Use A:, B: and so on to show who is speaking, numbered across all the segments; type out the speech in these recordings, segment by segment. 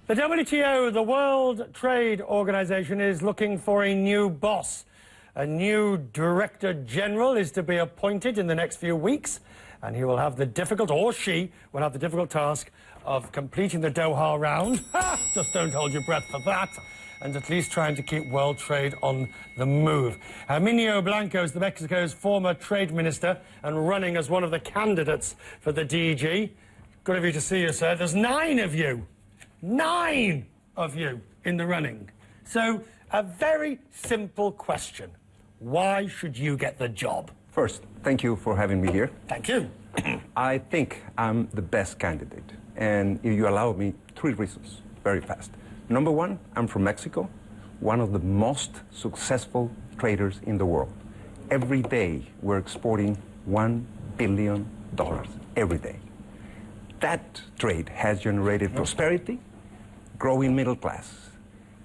A: The WTO, the World Trade Organization, is looking for a new boss. A new Director-General is to be appointed in the next few weeks, and he will have the difficult, or she will have the difficult task of completing the Doha round. Just don't hold your breath for that. And at least trying to keep world trade on the move. Herminio Blanco is Mexico's former trade minister and running as one of the candidates for the DG. Good of you to see you, sir. There's 9 of you. 9 of you in the running. So, a very simple question. Why should you get the job?
B: First, thank you for having me here.
A: Thank you.
B: I think I'm the best candidate. And if you allow me, 3 reasons, very fast. Number 1, I'm from Mexico, one of the most successful traders in the world. Every day, we're exporting $1 billion every day. That trade has generated prosperity, growing middle class.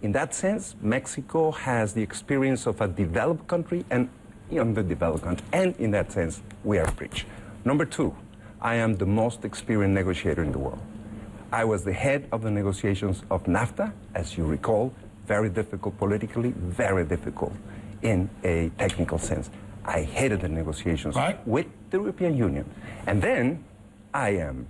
B: In that sense, Mexico has the experience of a developed country and underdeveloped country, and in that sense, we are rich. Number 2, I am the most experienced negotiator in the world. I was the head of the negotiations of NAFTA, as you recall, very difficult politically, very difficult in a technical sense. I headed the negotiations with the European Union. And then I am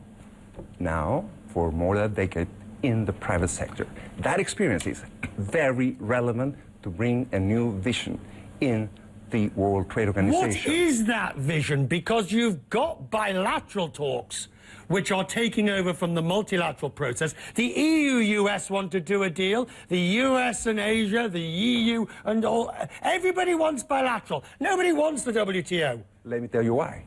B: now, for more than a decade, in the private sector. That experience is very relevant to bring a new vision in the World Trade Organization.
A: What is that vision? Because you've got bilateral talks which are taking over from the multilateral process. The EU-US want to do a deal, the US and Asia, the EU and all. Everybody wants bilateral. Nobody wants the WTO.
B: Let me tell you why.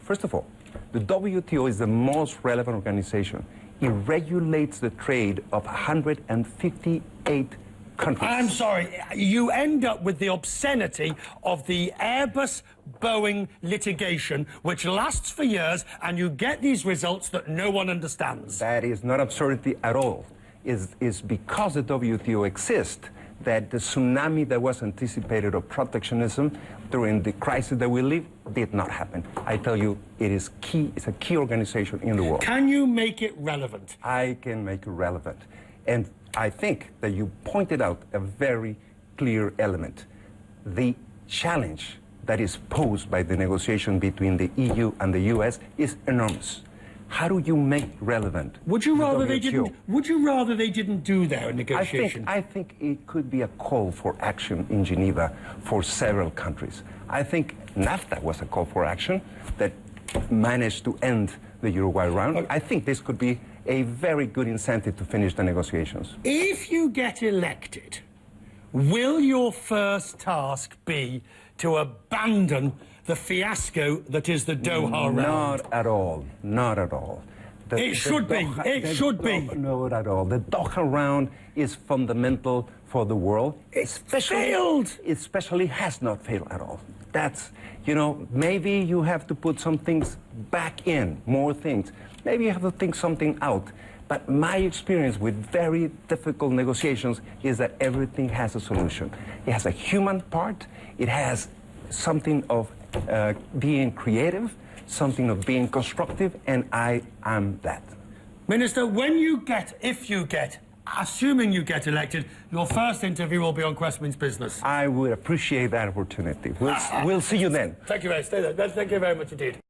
B: First of all, the WTO is the most relevant organization. It regulates the trade of 158 countries.
A: I'm sorry, you end up with the obscenity of the Airbus-Boeing litigation, which lasts for years, and you get these results that no one understands.
B: That is not absurdity at all. It's because the WTO exists that the tsunami that was anticipated of protectionism during the crisis that we live did not happen. I tell you, it is key. It's a key organization in the world.
A: Can you make it relevant?
B: I can make it relevant. And I think that you pointed out a very clear element. The challenge that is posed by the negotiation between the EU and the US is enormous. How do you make relevant?
A: Would you rather they didn't? Would you rather they didn't do their negotiation?
B: I think it could be a call for action in Geneva for several countries. I think NAFTA was a call for action that managed to end the Uruguay round.
A: Okay.
B: I think this could be a very good incentive to finish the negotiations.
A: If you get elected, will your first task be to abandon the fiasco that is the Doha round?
B: Not at all. Not at all.
A: It should be. It should be.
B: Not at all. The Doha round is fundamental for the world.
A: It's failed.
B: It especially has not failed at all. That's, maybe you have to put some things back in, more things. Maybe you have to think something out. But my experience with very difficult negotiations is that everything has a solution. It has a human part. It has something of being creative, something of being constructive, and I am that.
A: Minister, if you get, assuming you get elected, your first interview will be on Questman's Business.
B: I would appreciate that opportunity. We'll see you then.
A: Thank you very much. Stay there. Thank you very much indeed.